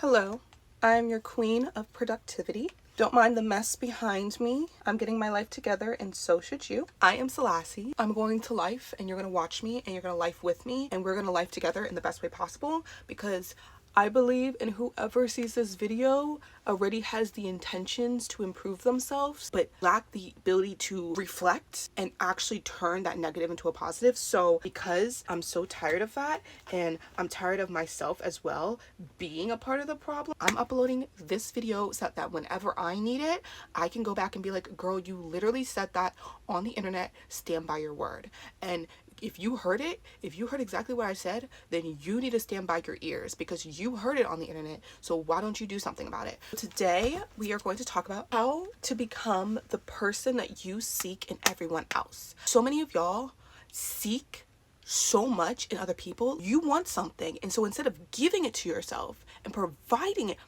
Hello, I'm your queen of productivity. Don't mind the mess behind me. I'm getting my life together and so should you. I am Selassie. I'm going to life and you're going to watch me and you're going to life with me and we're going to life together in the best way possible because I believe in whoever sees this video already has the intentions to improve themselves but lack the ability to reflect and actually turn that negative into a positive. So because I'm so tired of that and I'm tired of myself as well being a part of the problem, I'm uploading this video so that whenever I need it, I can go back and be like, girl, you literally said that on the internet, stand by your word. And if you heard it, if you heard exactly what I said, then you need to stand by your ears because you heard it on the internet. So why don't you do something about it? Today, we are going to talk about how to become the person that you seek in everyone else. So many of y'all seek so much in other people. You want something. And so instead of giving it to yourself and providing it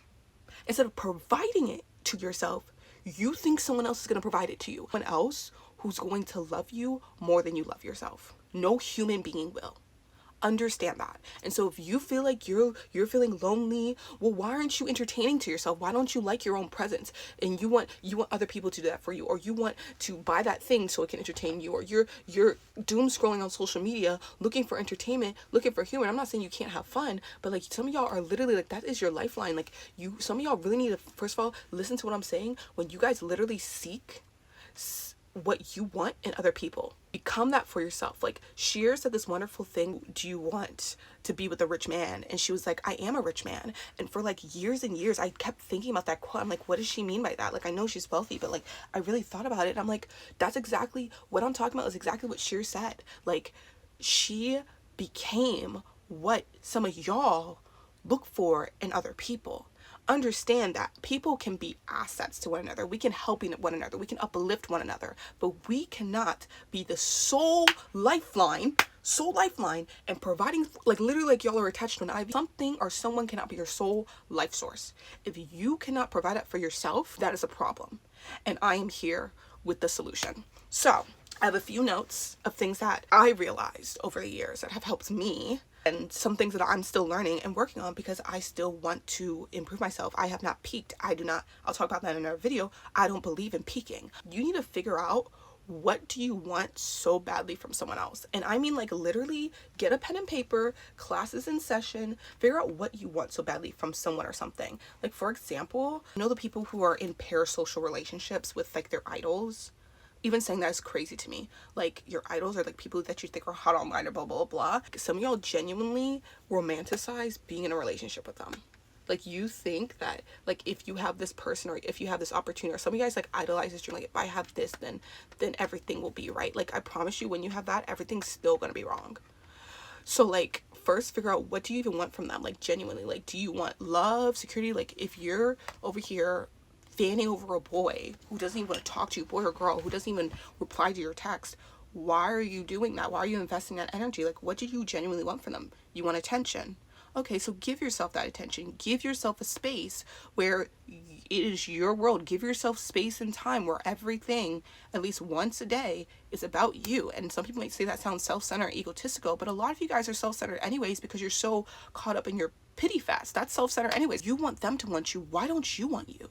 to yourself, you think someone else is going to provide it to you. Someone else who's going to love you more than you love yourself. No human being will. Understand that. And so if you feel like you're feeling lonely, well, why aren't you entertaining to yourself? Why don't you like your own presence? And you want other people to do that for you, or you want to buy that thing so it can entertain you, or you're doom scrolling on social media looking for entertainment, looking for humor. I'm not saying you can't have fun, but like some of y'all are literally like that is your lifeline. Like some of y'all really need to first of all listen to what I'm saying. When you guys literally seek what you want in other people, become that for yourself. Like Sheer said this wonderful thing, do you want to be with a rich man? And she was like, I am a rich man. And for like years and years I kept thinking about that quote. I'm like, what does she mean by that? Like I know she's wealthy, but like I really thought about it and I'm like, that's exactly what I'm talking about, is exactly what Sheer said. Like she became what some of y'all look for in other people. Understand that people can be assets to one another. We can help one another. We can uplift one another. But we cannot be the sole lifeline and providing, like literally like y'all are attached to an IV. Something or someone cannot be your sole life source. If you cannot provide it for yourself, that is a problem. And I am here with the solution. So I have a few notes of things that I realized over the years that have helped me, and some things that I'm still learning and working on because I still want to improve myself. I have not peaked. I'll talk about that in another video. I don't believe in peaking. You need to figure out, what do you want so badly from someone else? And I mean like literally get a pen and paper, classes in session, figure out what you want so badly from someone or something. Like for example, the people who are in parasocial relationships with like their idols. Even saying that is crazy to me. Like your idols are like people that you think are hot online or blah blah blah. Some of y'all genuinely romanticize being in a relationship with them. Like you think that like if you have this person or if you have this opportunity, or some of you guys like idolize this dream, like if I have this then everything will be right. Like I promise you, when you have that, everything's still gonna be wrong. So like first figure out, what do you even want from them? Like genuinely, like do you want love, security? Like if you're over here fanning over a boy who doesn't even want to talk to you, boy or girl, who doesn't even reply to your text, why are you doing that? Why are you investing that energy? Like what do you genuinely want from them? You want attention. Okay, so give yourself that attention. Give yourself a space where it is your world. Give yourself space and time where everything, at least once a day, is about you. And some people might say that sounds self-centered, egotistical, but a lot of you guys are self-centered anyways because you're so caught up in your pity fest. That's self-centered anyways. You want them to want you. Why don't you want you?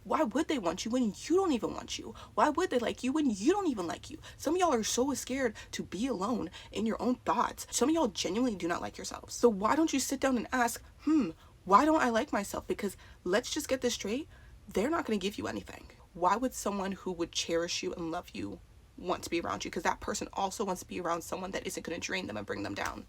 Why would they want you when you don't even want you? Why would they like you when you don't even like you? Some of y'all are so scared to be alone in your own thoughts. Some of y'all genuinely do not like yourselves. So why don't you sit down and ask, why don't I like myself? Because let's just get this straight. They're not going to give you anything. Why would someone who would cherish you and love you want to be around you? Because that person also wants to be around someone that isn't going to drain them and bring them down.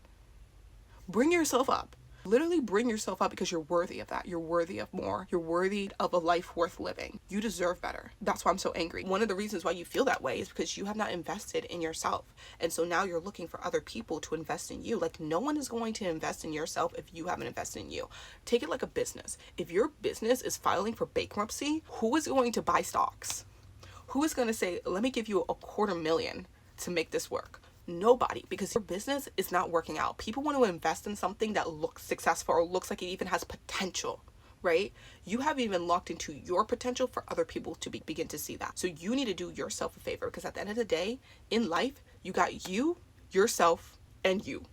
Bring yourself up. Literally bring yourself up because you're worthy of that. You're worthy of more. You're worthy of a life worth living. You deserve better. That's why I'm so angry. One of the reasons why you feel that way is because you have not invested in yourself. And so now you're looking for other people to invest in you. Like no one is going to invest in yourself if you haven't invested in you. Take it like a business. If your business is filing for bankruptcy, who is going to buy stocks? Who is going to say, let me give you $250,000 to make this work? Nobody, because your business is not working out. People want to invest in something that looks successful or looks like it even has potential, right? You haven't even locked into your potential for other people to begin to see that. So you need to do yourself a favor, because at the end of the day, in life, you got you, yourself, and you.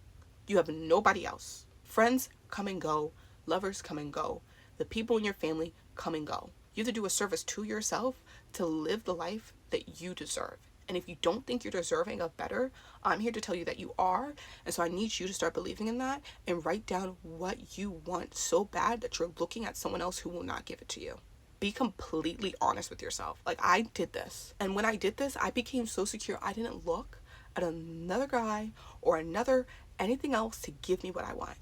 You have nobody else. Friends come and go. Lovers come and go. The people in your family come and go. You have to do a service to yourself to live the life that you deserve. And if you don't think you're deserving of better, I'm here to tell you that you are. And so I need you to start believing in that and write down what you want so bad that you're looking at someone else who will not give it to you. Be completely honest with yourself. Like, I did this. And when I did this, I became so secure. I didn't look at another guy or anything else to give me what I want.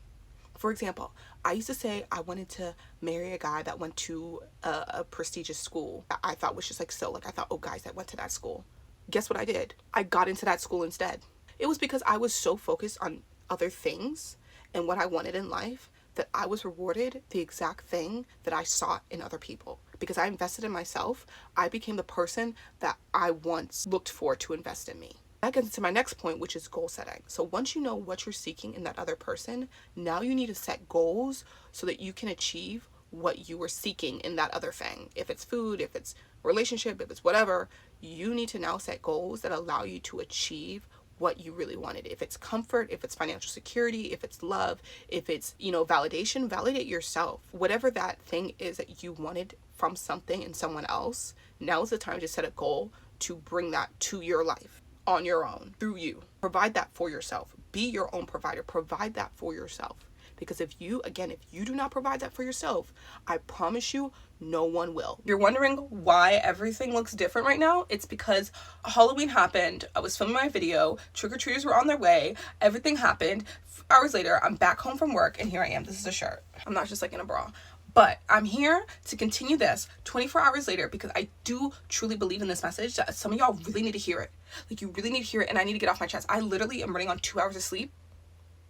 For example, I used to say I wanted to marry a guy that went to a prestigious school that I thought was just like, so like, I thought, oh, guys that went to that school. Guess what I did? I got into that school instead. It was because I was so focused on other things and what I wanted in life that I was rewarded the exact thing that I sought in other people. Because I invested in myself, I became the person that I once looked for to invest in me. That gets into my next point, which is goal setting. So once you know what you're seeking in that other person, now you need to set goals so that you can achieve what you were seeking in that other thing. If it's food, if it's relationship, if it's whatever, you need to now set goals that allow you to achieve what you really wanted. If it's comfort, if it's financial security, if it's love, if it's, validation, validate yourself. Whatever that thing is that you wanted from something and someone else, now is the time to set a goal to bring that to your life on your own, through you. Provide that for yourself. Be your own provider. Provide that for yourself. Because if you do not provide that for yourself, I promise you, no one will. If you're wondering why everything looks different right now, it's because Halloween happened. I was filming my video. Trick-or-treaters were on their way. Everything happened. Hours later, I'm back home from work, and here I am. This is a shirt. I'm not just like in a bra. But I'm here to continue this 24 hours later because I do truly believe in this message that some of y'all really need to hear it. Like, you really need to hear it, and I need to get off my chest. I literally am running on 2 hours of sleep.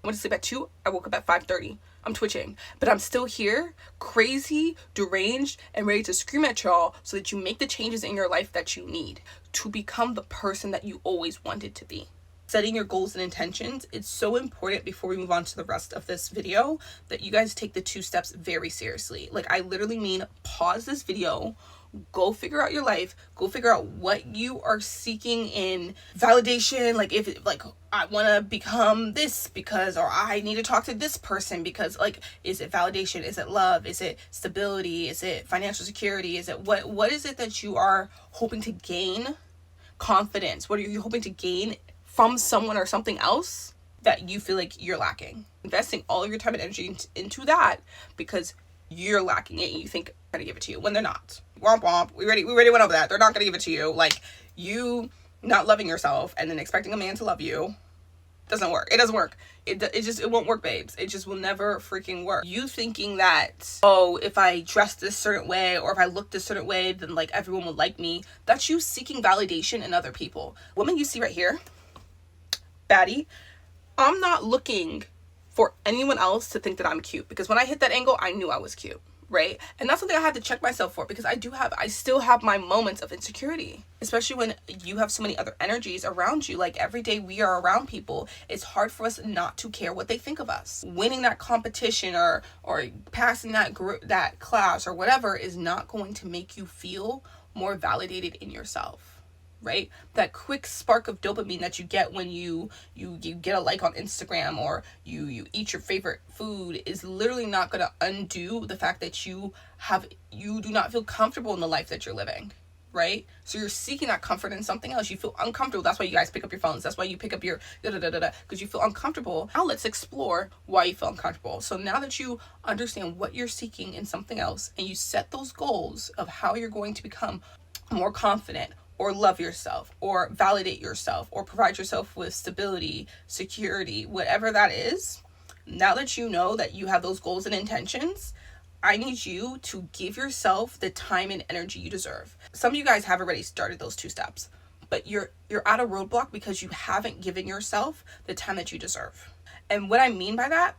I went to sleep at 2. I woke up at 5:30. I'm twitching. But I'm still here, crazy, deranged, and ready to scream at y'all so that you make the changes in your life that you need to become the person that you always wanted to be. Setting your goals and intentions, it's so important before we move on to the rest of this video that you guys take the 2 steps very seriously. Like, I literally mean pause this video, go figure out your life, go figure out what you are seeking in validation. Like, if it, like, I want to become this because, or I need to talk to this person because, like, is it validation? Is it love? Is it stability? Is it financial security? Is it what is it that you are hoping to gain? Confidence. What are you hoping to gain from someone or something else that you feel like you're lacking? Investing all of your time and energy into that because you're lacking it and you think they're gonna give it to you when they're not. Womp womp. We already went over that. They're not gonna give it to you. Like, you not loving yourself and then expecting a man to love you doesn't work. It doesn't work. It won't work, babes. It just will never freaking work. You thinking that, oh, if I dress this certain way or if I look this certain way, then like everyone will like me. That's you seeking validation in other people. Woman you see right here, baddie, I'm not looking for anyone else to think that I'm cute, because when I hit that angle, I knew I was cute, right? And that's something I had to check myself for, because I still have my moments of insecurity, especially when you have so many other energies around you. Like, every day we are around people, it's hard for us not to care what they think of us. Winning that competition or passing that class or whatever is not going to make you feel more validated in yourself. Right? That quick spark of dopamine that you get when you get a like on Instagram or you eat your favorite food is literally not going to undo the fact that you do not feel comfortable in the life that you're living. Right? So you're seeking that comfort in something else. You feel uncomfortable. That's why you guys pick up your phones. That's why you pick up your because you feel uncomfortable. Now let's explore why you feel uncomfortable. So now that you understand what you're seeking in something else and you set those goals of how you're going to become more confident, or love yourself, or validate yourself, or provide yourself with stability, security, whatever that is, now that you know that you have those goals and intentions, I need you to give yourself the time and energy you deserve. Some of you guys have already started those 2 steps, but you're at a roadblock because you haven't given yourself the time that you deserve. And what I mean by that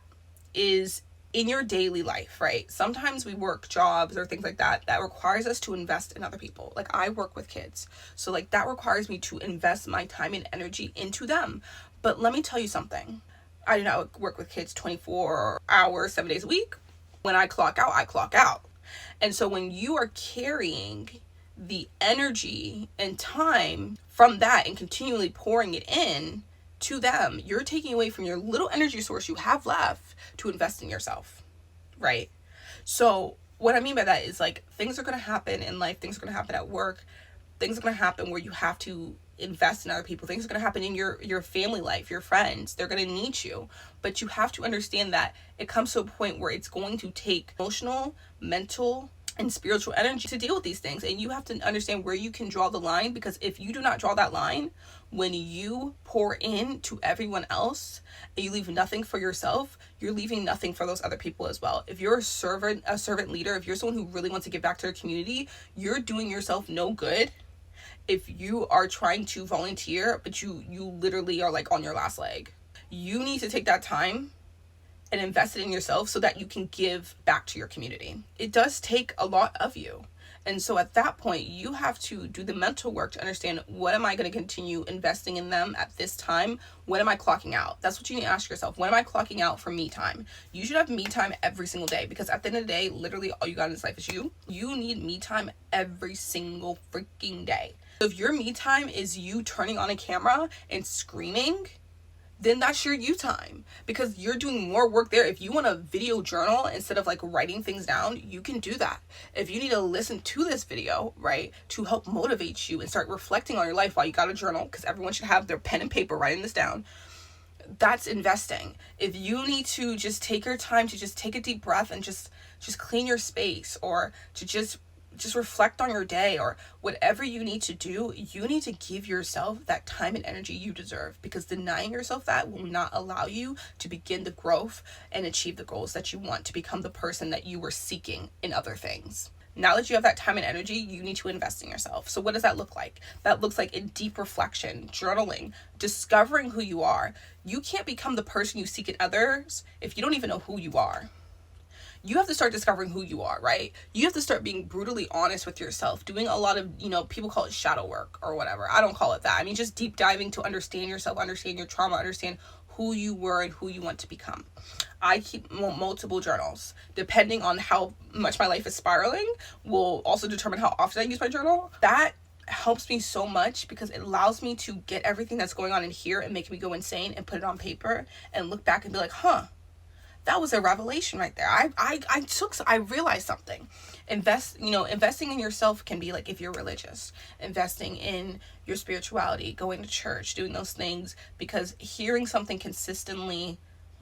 is, in your daily life, right? Sometimes we work jobs or things like that requires us to invest in other people. Like, I work with kids. So like, that requires me to invest my time and energy into them. But let me tell you something. I do not work with kids 24 hours, 7 days a week. When I clock out, I clock out. And so when you are carrying the energy and time from that and continually pouring it in to them, you're taking away from your little energy source you have left to invest in yourself, right? So what I mean by that is like things are going to happen in life, things are going to happen at work, things are going to happen where you have to invest in other people, things are going to happen in your family life, your friends, they're going to need you. But you have to understand that it comes to a point where it's going to take emotional, mental, and spiritual energy to deal with these things, and you have to understand where you can draw the line, because if you do not draw that line, when you pour in to everyone else and you leave nothing for yourself, you're leaving nothing for those other people as well. If you're a servant leader, if you're someone who really wants to give back to their community, you're doing yourself no good if you are trying to volunteer but you literally are like on your last leg. You need to take that time and invest it in yourself so that you can give back to your community. It does take a lot of you. And so at that point, you have to do the mental work to understand, what am I going to continue investing in them at this time? When am I clocking out? That's what you need to ask yourself. When am I clocking out for me time? You should have me time every single day, because at the end of the day, literally all you got in this life is you. You need me time every single freaking day. So if your me time is you turning on a camera and screaming, then that's your you time, because you're doing more work there. If you want a video journal instead of like writing things down, you can do that. If you need to listen to this video, right, to help motivate you and start reflecting on your life while you got a journal, because everyone should have their pen and paper writing this down, that's investing. If you need to just take your time to just take a deep breath and just clean your space, or to just reflect on your day, or whatever you need to do, you need to give yourself that time and energy you deserve, because denying yourself that will not allow you to begin the growth and achieve the goals that you want, to become the person that you were seeking in other things. Now that you have that time and energy, you need to invest in yourself. So what does that look like? That looks like in deep reflection, journaling, discovering who you are. You can't become the person you seek in others if you don't even know who you are. You have to start discovering who you are, right? You have to start being brutally honest with yourself, doing a lot of, people call it shadow work or whatever. I don't call it that. I mean, just deep diving to understand yourself, understand your trauma, understand who you were and who you want to become. I keep multiple journals. Depending on how much my life is spiraling will also determine how often I use my journal. That helps me so much, because it allows me to get everything that's going on in here and make me go insane and put it on paper and look back and be like, that was a revelation right there. I realized something. Investing in yourself can be like, if you're religious, investing in your spirituality, going to church, doing those things, because hearing something consistently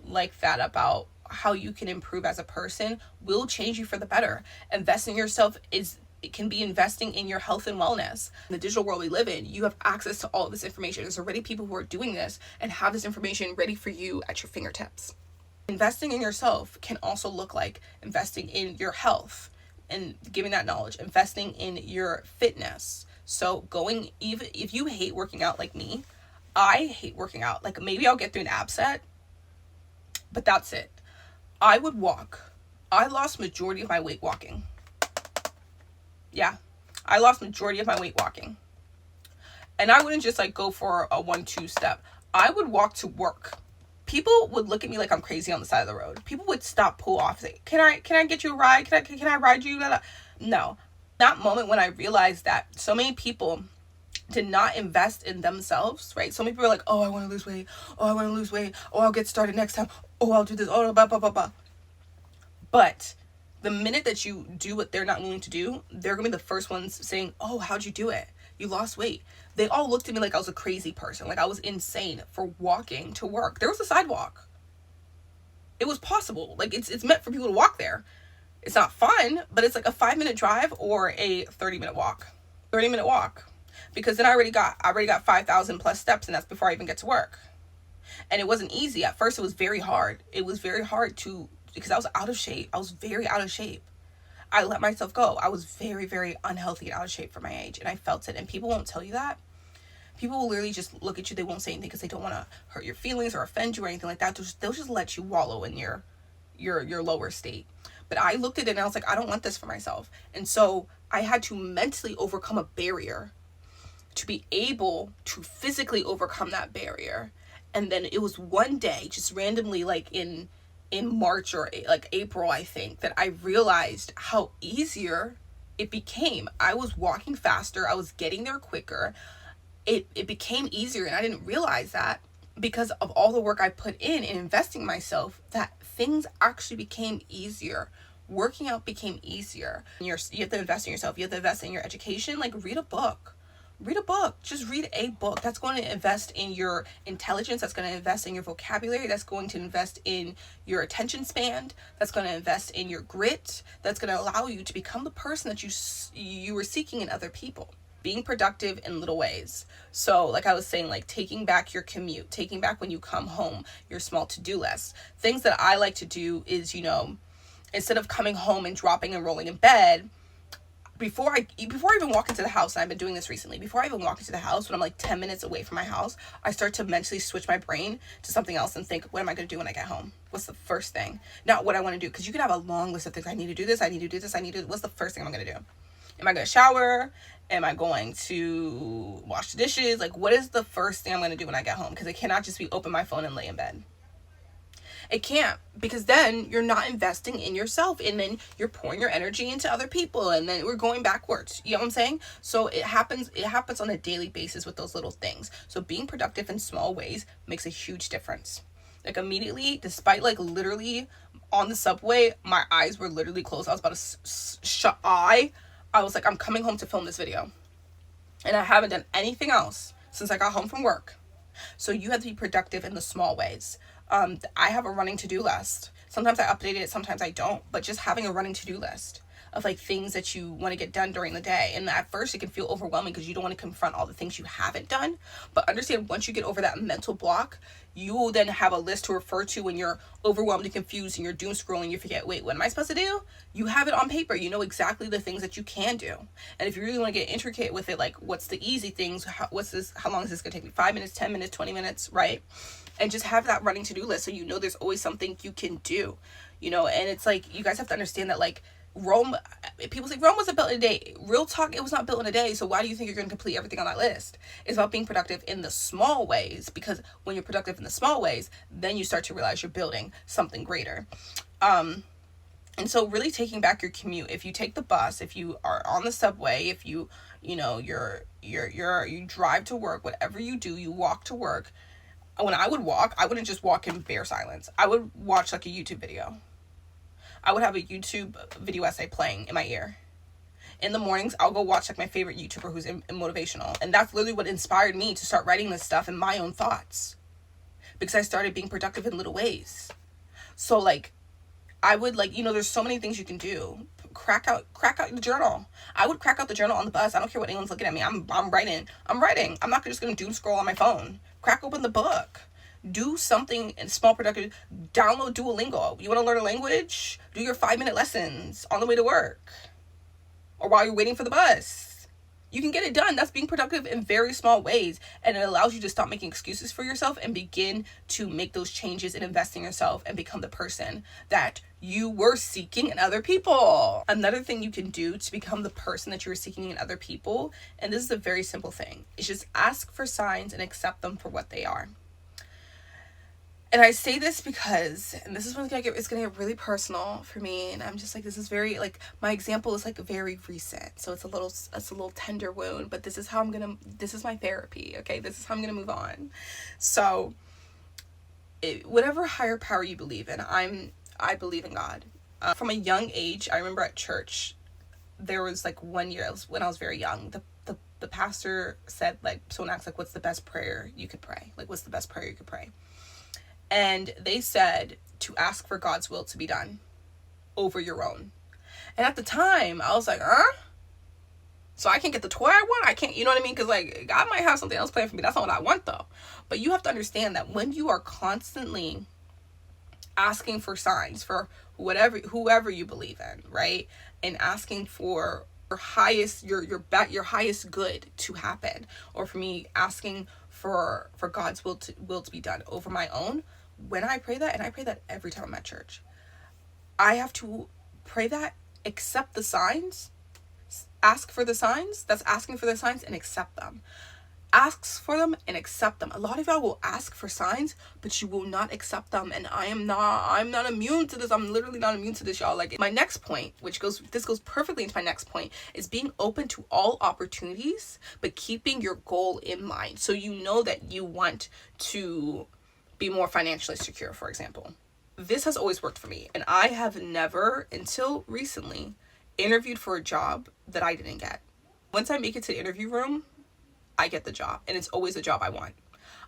like that about how you can improve as a person will change you for the better. Investing in yourself it can be investing in your health and wellness. In the digital world we live in, you have access to all of this information. There's already people who are doing this and have this information ready for you at your fingertips. Investing in yourself can also look like investing in your health and giving that knowledge, investing in your fitness. So even if you hate working out like me, I hate working out. Like, maybe I'll get through an ab set, but that's it. I would walk. I lost majority of my weight walking. Yeah, I lost majority of my weight walking. And I wouldn't just like go for a 1-2 step. I would walk to work. People would look at me like I'm crazy on the side of the road. People would stop, pull off, say, can I get you a ride? Can I ride you? No. That moment when I realized that so many people did not invest in themselves, right? So many people are like, oh, I want to lose weight. Oh, I want to lose weight. Oh, I'll get started next time. Oh, I'll do this. Oh, blah, blah, blah, blah. But the minute that you do what they're not willing to do, they're going to be the first ones saying, oh, how'd you do it? You lost weight. They all looked at me like I was a crazy person, like I was insane for walking to work. There was a sidewalk. It was possible. Like, it's meant for people to walk there. It's not fun, but it's like a 5-minute drive or a 30-minute walk. 30-minute walk. Because then I already got 5,000 plus steps, and that's before I even get to work. And it wasn't easy. At first, it was very hard. It was very hard because I was out of shape. I was very out of shape. I let myself go. I was very, very unhealthy and out of shape for my age, and I felt it. And people won't tell you that. People will literally just look at you. They won't say anything because they don't want to hurt your feelings or offend you or anything like that. They'll just let you wallow in your lower state. But I looked at it and I was like, I don't want this for myself. And so I had to mentally overcome a barrier to be able to physically overcome that barrier. And then it was one day, just randomly, like in March or like April, I think, that I realized how easier it became. I was walking faster. I was getting there quicker. It became easier, and I didn't realize that because of all the work I put in investing myself, that things actually became easier. Working out became easier. You have to invest in yourself. You have to invest in your education. Like, read a book. Read a book. Just read a book. That's going to invest in your intelligence. That's going to invest in your vocabulary. That's going to invest in your attention span. That's going to invest in your grit. That's going to allow you to become the person that you were seeking in other people. Being productive in little ways. So like I was saying, like taking back your commute, taking back when you come home, your small to-do list. Things that I like to do is, instead of coming home and dropping and rolling in bed, before I even walk into the house, and I've been doing this recently, before I even walk into the house, when I'm like 10 minutes away from my house, I start to mentally switch my brain to something else and think, what am I going to do when I get home? What's the first thing? Not what I want to do, because you can have a long list of things. I need to do this, what's the first thing I'm going to do? Am I going to shower? Am I going to wash the dishes? Like, what is the first thing I'm going to do when I get home? Because it cannot just be open my phone and lay in bed. It can't, because then you're not investing in yourself, and then you're pouring your energy into other people, and then we're going backwards. You know what I'm saying? So it happens on a daily basis with those little things. So being productive in small ways makes a huge difference. Like, immediately, despite like literally on the subway, my eyes were literally closed. I was about to shut eye. I was like, I'm coming home to film this video. And I haven't done anything else since I got home from work. So you have to be productive in the small ways. I have a running to-do list. Sometimes I update it, sometimes I don't. But just having a running to-do list of like things that you want to get done during the day. And at first it can feel overwhelming because you don't want to confront all the things you haven't done. But understand, once you get over that mental block, you will then have a list to refer to when you're overwhelmed and confused and you're doom scrolling. You forget, wait, what am I supposed to do? You have it on paper. You know exactly the things that you can do. And if you really want to get intricate with it, like, what's the easy things? How long is this going to take me? 5 minutes, 10 minutes, 20 minutes, right? And just have that running to-do list so you know there's always something you can do, and it's like, you guys have to understand that, like, people say Rome wasn't built in a day. Real talk, it was not built in a day. So why do you think you're going to complete everything on that list? It's about being productive in the small ways, because when you're productive in the small ways, then you start to realize you're building something greater. And so really taking back your commute. If you take the bus, if you are on the subway, if you drive to work, whatever you do, you walk to work. When I would walk, I wouldn't just walk in bare silence. I would watch like a YouTube video. I would have a YouTube video essay playing in my ear. In the mornings, I'll go watch like my favorite YouTuber who's motivational. And that's literally what inspired me to start writing this stuff in my own thoughts. Because I started being productive in little ways. So like, I would like, there's so many things you can do. Crack out the journal. I would crack out the journal on the bus. I don't care what anyone's looking at me. I'm writing. I'm not just going to doom scroll on my phone. Crack open the book. Do something in small productive. Download Duolingo. You want to learn a language? Do your 5-minute lessons on the way to work. Or while you're waiting for the bus. You can get it done. That's being productive in very small ways. And it allows you to stop making excuses for yourself and begin to make those changes and invest in yourself and become the person that you were seeking in other people. Another thing you can do to become the person that you were seeking in other people, and this is a very simple thing, is just ask for signs and accept them for what they are. And I say this because, and this is when it's gonna get really personal for me, and I'm just like, this is very, like, my example is like very recent, so it's a little tender wound, but this is my therapy, okay? This is how I'm gonna move on. So, whatever higher power you believe in, I believe in God. From a young age, I remember at church, there was like one year when I was very young, the pastor said, like, someone asked, like, what's the best prayer you could pray? Like, what's the best prayer you could pray? And they said to ask for God's will to be done over your own. And at the time, I was like, so I can't get the toy I want? I can't, you know what I mean? Because, like, God might have something else planned for me. That's not what I want, though. But you have to understand that when you are constantly asking for signs for whoever you believe in, right? And asking for your highest good to happen, or for me asking for God's will to be done over my own. When I pray that, and I pray that every time I'm at church, I have to pray that, accept the signs, ask for the signs, that's asking for the signs, and accept them. asks for them and accept them. A lot of y'all will ask for signs, but you will not accept them. And I'm not immune to this. I'm literally not immune to this, y'all. Like, my next point, this goes perfectly into my next point, is being open to all opportunities, but keeping your goal in mind. So you know that you want to be more financially secure, for example. This has always worked for me, and I have never, until recently, interviewed for a job that I didn't get. Once I make it to the interview room, I get the job, and it's always the job I want.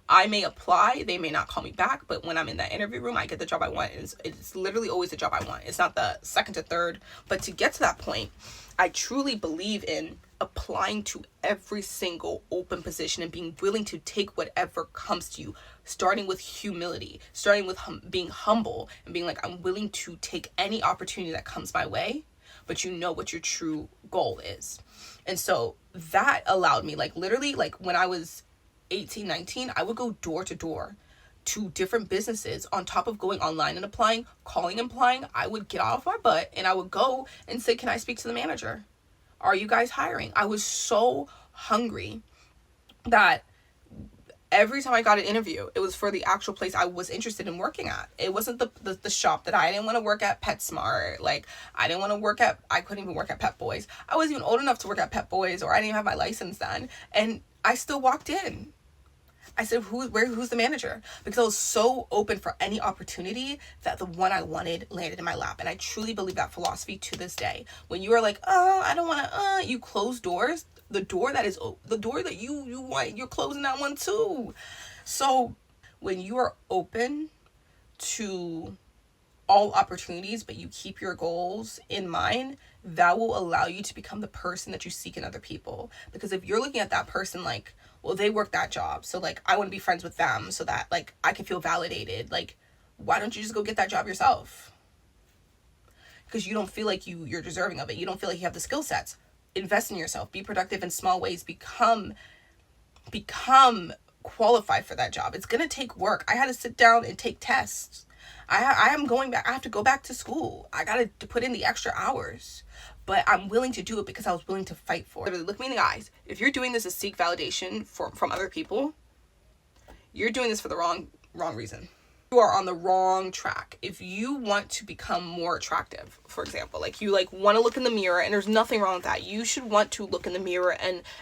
I may apply, they may not call me back, but when I'm in that interview room, I get the job I want. It's literally always the job I want. It's not the second to third. But to get to that point, I truly believe in applying to every single open position and being willing to take whatever comes to you, starting with humility, starting with being humble and being like, I'm willing to take any opportunity that comes my way, but you know what your true goal is. And so that allowed me, like, literally, like, when I was 18, 19, I would go door to door to different businesses on top of going online and applying, calling and applying. I would get off my butt and I would go and say, can I speak to the manager? Are you guys hiring? I was so hungry that every time I got an interview, it was for the actual place I was interested in working at. It wasn't the shop that I didn't want to work at, PetSmart. Like, I couldn't even work at Pet Boys. I wasn't even old enough to work at Pet Boys, or I didn't even have my license then. And I still walked in. I said, who's the manager? Because I was so open for any opportunity that the one I wanted landed in my lap. And I truly believe that philosophy to this day. When you are like, I don't want to, you close doors, the door that you want, you're closing that one too. So when you are open to all opportunities, but you keep your goals in mind, that will allow you to become the person that you seek in other people. Because if you're looking at that person like, well, they work that job, so like I want to be friends with them so that like I can feel validated, like, why don't you just go get that job yourself? Because you don't feel like you're deserving of it. You don't feel like you have the skill sets. Invest in yourself. Be productive in small ways. Become qualified for that job. It's gonna take work. I had to sit down and take tests. I am going back. I have to go back to school. I got to put in the extra hours. But I'm willing to do it because I was willing to fight for it. Look me in the eyes. If you're doing this to seek validation from other people, you're doing this for the wrong reason. You are on the wrong track. If you want to become more attractive, for example, like you like want to look in the mirror, and there's nothing wrong with that. You should want to look in the mirror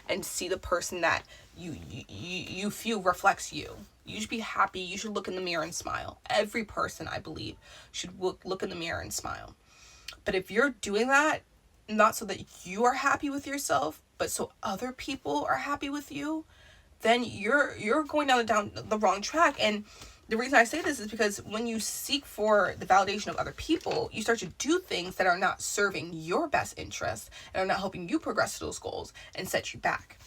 and see the person that you feel reflects you. You should be happy. You should look in the mirror and smile. Every person, I believe, should look in the mirror and smile. But if you're doing that, not so that you are happy with yourself, but so other people are happy with you, then you're going down the wrong track. And the reason I say this is because when you seek for the validation of other people, you start to do things that are not serving your best interests and are not helping you progress to those goals and set you back.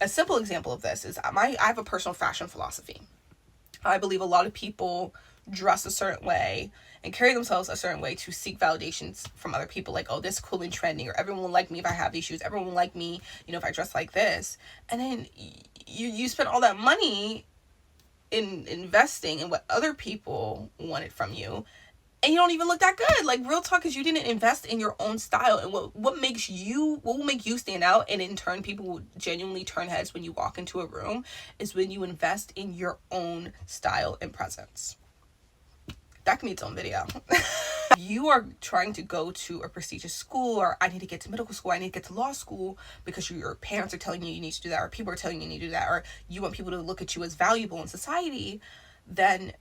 A simple example of this is I have a personal fashion philosophy. I believe a lot of people dress a certain way and carry themselves a certain way to seek validations from other people, like, oh, this is cool and trendy, or everyone will like me if I have these shoes, everyone will like me, if I dress like this. And then you spend all that money in investing in what other people wanted from you, and you don't even look that good. Like, real talk, because you didn't invest in your own style. And what will make you stand out, and in turn people will genuinely turn heads when you walk into a room, is when you invest in your own style and presence. That can be its own video. You are trying to go to a prestigious school, or I need to get to medical school, I need to get to law school, because your parents are telling you need to do that, or people are telling you need to do that, or you want people to look at you as valuable in society, then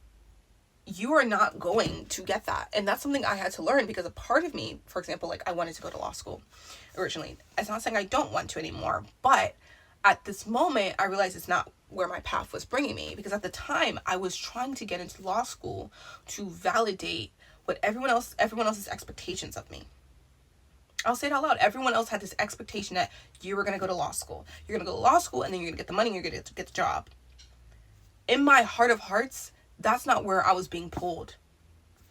you are not going to get that. And that's something I had to learn, because a part of me, for example, like, I wanted to go to law school originally. It's not saying I don't want to anymore, but at this moment I realized it's not where my path was bringing me, because at the time I was trying to get into law school to validate what everyone else's expectations of me. I'll say it out loud. Everyone else had this expectation that you were going to go to law school. You're going to go to law school, and then you're going to get the money, and you're going to get the job. In my heart of hearts, that's not where I was being pulled.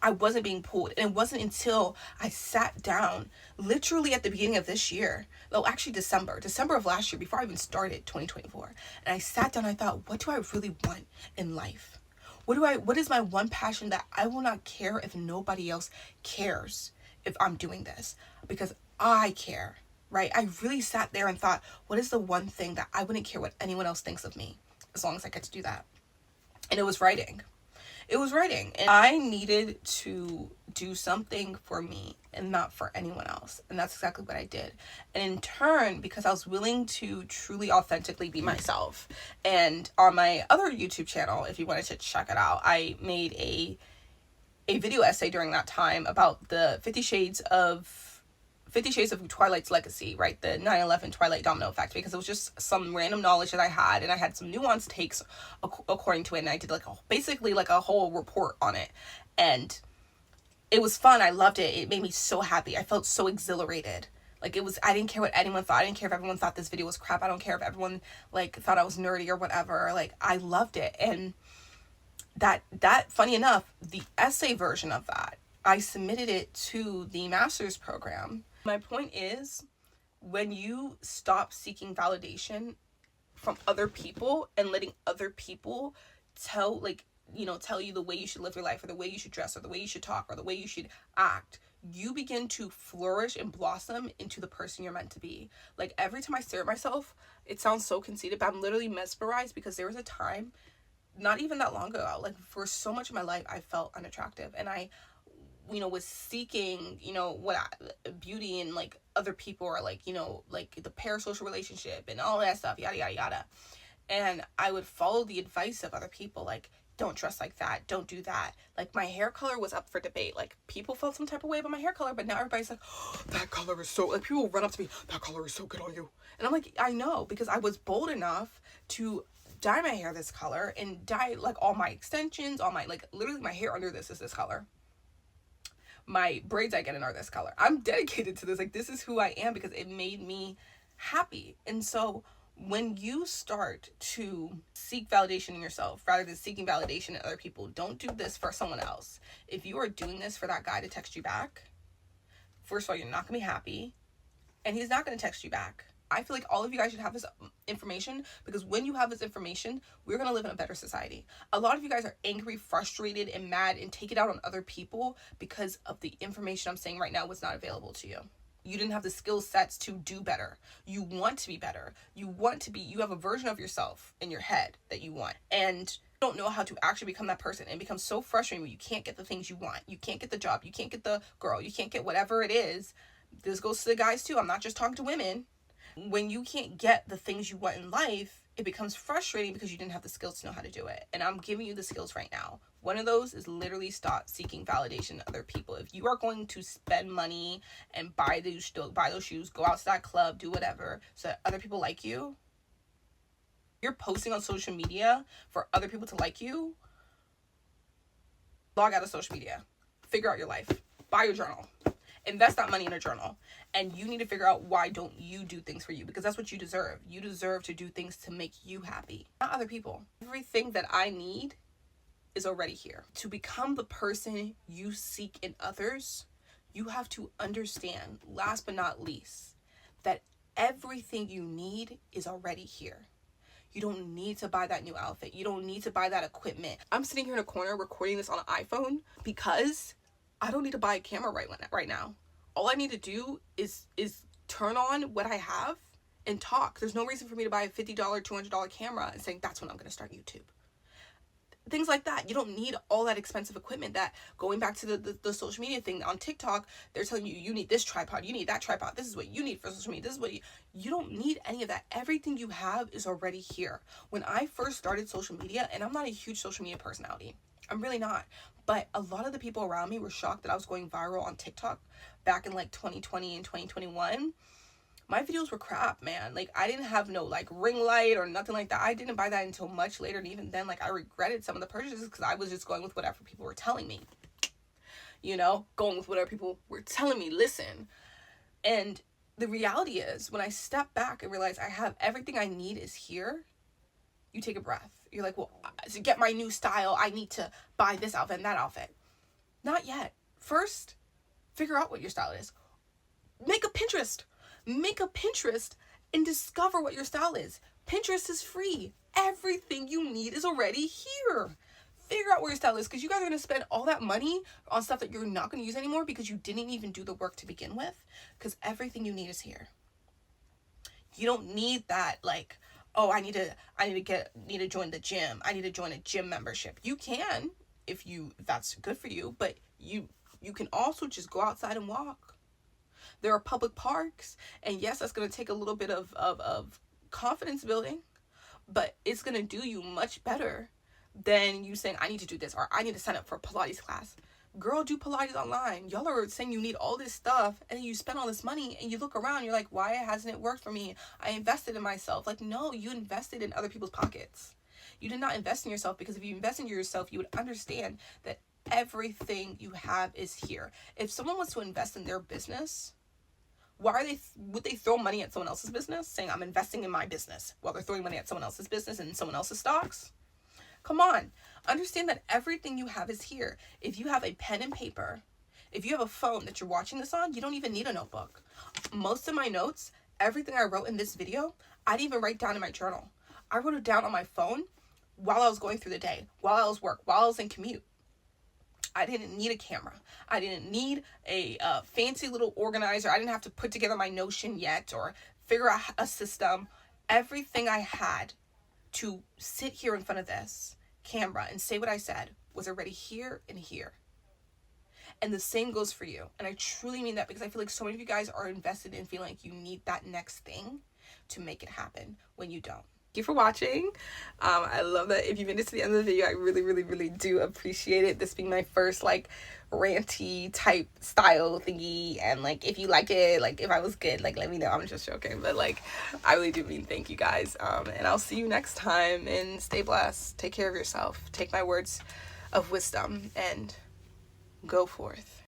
I wasn't being pulled. And it wasn't until I sat down literally at the beginning of this year, actually December of last year, before I even started 2024. And I sat down and I thought, what do I really want in life? What is my one passion that I will not care if nobody else cares if I'm doing this? Because I care. right? I really sat there and thought, what is the one thing that I wouldn't care what anyone else thinks of me as long as I get to do that? And it was writing. It was writing. And I needed to do something for me and not for anyone else. And that's exactly what I did. And in turn, because I was willing to truly authentically be myself, and on my other YouTube channel, if you wanted to check it out, I made a video essay during that time about the 50 Shades of Twilight's legacy, right? The 9/11 Twilight domino effect, because it was just some random knowledge that I had, and I had some nuanced takes according to it, and I did basically a whole report on it, and it was fun. I loved it. It made me so happy. I felt so exhilarated. I didn't care what anyone thought. I didn't care if everyone thought this video was crap. I don't care if everyone thought I was nerdy or whatever. I loved it. And that funny enough, the essay version of that, I submitted it to the master's program. My point is, when you stop seeking validation from other people and letting other people tell you the way you should live your life, or the way you should dress, or the way you should talk, or the way you should act, you begin to flourish and blossom into the person you're meant to be. Every time I stare at myself, it sounds so conceited, but I'm literally mesmerized, because there was a time, not even that long ago, for so much of my life, I felt unattractive, and I was seeking, beauty in other people, or the parasocial relationship and all that stuff, yada yada yada. And I would follow the advice of other people, don't dress like that, don't do that. My hair color was up for debate. People felt some type of way about my hair color, but now everybody's like, oh, that color is so, people run up to me, that color is so good on you. And I'm like, I know, because I was bold enough to dye my hair this color, and dye all my extensions, all my literally my hair under this is this color. My braids I get in are this color. I'm dedicated to this. This is who I am, because it made me happy. And so when you start to seek validation in yourself rather than seeking validation in other people, don't do this for someone else. If you are doing this for that guy to text you back, first of all, you're not going to be happy, and he's not going to text you back. I feel like all of you guys should have this information, because when you have this information, we're going to live in a better society. A lot of you guys are angry, frustrated, and mad, and take it out on other people because of the information I'm saying right now was not available to you. You didn't have the skill sets to do better. You want to be better. You have a version of yourself in your head that you want, and you don't know how to actually become that person, and become so frustrating when you can't get the things you want. You can't get the job. You can't get the girl. You can't get whatever it is. This goes to the guys too. I'm not just talking to women. When you can't get the things you want in life, it becomes frustrating because you didn't have the skills to know how to do it. And I'm giving you the skills right now. One of those is literally stop seeking validation in other people. If you are going to spend money and buy those shoes, go out to that club, do whatever, so that other people like you, you're posting on social media for other people to like you, log out of social media. Figure out your life. Buy your journal. Invest that money in a journal. And you need to figure out, why don't you do things for you? Because that's what you deserve. You deserve to do things to make you happy, not other people. Everything that I need is already here. To become the person you seek in others, you have to understand, last but not least, that everything you need is already here. You don't need to buy that new outfit. You don't need to buy that equipment. I'm sitting here in a corner recording this on an iPhone because I don't need to buy a camera right now. All I need to do is turn on what I have and talk. There's no reason for me to buy a $50, $200 camera and saying that's when I'm going to start YouTube. Things like that. You don't need all that expensive equipment. That, going back to the social media thing on TikTok, they're telling you need this tripod, you need that tripod, this is what you need for social media, this is what you don't need any of that. Everything you have is already here. When I first started social media, and I'm not a huge social media personality, I'm really not, but a lot of the people around me were shocked that I was going viral on TikTok back in 2020 and 2021. My videos were crap, man. I didn't have no ring light or nothing like that. I didn't buy that until much later, and even then I regretted some of the purchases because I was just going with whatever people were telling me. Going with whatever people were telling me, listen. And the reality is, when I step back and realize I have everything I need is here, you take a breath. You're like, well, to get my new style, I need to buy this outfit and that outfit. Not yet. First, figure out what your style is. Make a Pinterest and discover what your style is. Pinterest is free. Everything you need is already here. Figure out where your style is, because you guys are going to spend all that money on stuff that you're not going to use anymore because you didn't even do the work to begin with, because everything you need is here. You don't need that, like, oh, I need to join the gym. I need to join a gym membership. You can, if that's good for you, but you can also just go outside and walk. There are public parks, and yes, that's going to take a little bit of confidence building, but it's going to do you much better than you saying, I need to do this, or I need to sign up for a Pilates class. Girl, do Pilates online. Y'all are saying you need all this stuff, and you spend all this money, and you look around, you're like, why hasn't it worked for me? I invested in myself. Like, no, you invested in other people's pockets. You did not invest in yourself, because if you invest in yourself, you would understand that everything you have is here. If someone wants to invest in their business, would they throw money at someone else's business, saying I'm investing in my business, while they're throwing money at someone else's business and someone else's stocks? Come on, understand that everything you have is here. If you have a pen and paper, if you have a phone that you're watching this on, you don't even need a notebook. Most of my notes, everything I wrote in this video, I didn't even write down in my journal. I wrote it down on my phone while I was going through the day, while I was work, while I was in commute. I didn't need a camera. I didn't need a fancy little organizer. I didn't have to put together my Notion yet or figure out a system. Everything I had to sit here in front of this camera and say what I said was already here and here. And the same goes for you. And I truly mean that, because I feel like so many of you guys are invested in feeling like you need that next thing to make it happen when you don't. Thank you for watching. I love that. If you made it to the end of the video, I really, really, really do appreciate it. This being my first like ranty type style thingy, and like if you like it, like if I was good, like let me know. I'm just joking, but like I really do mean thank you guys. And I'll see you next time, and stay blessed. Take care of yourself. Take my words of wisdom and go forth.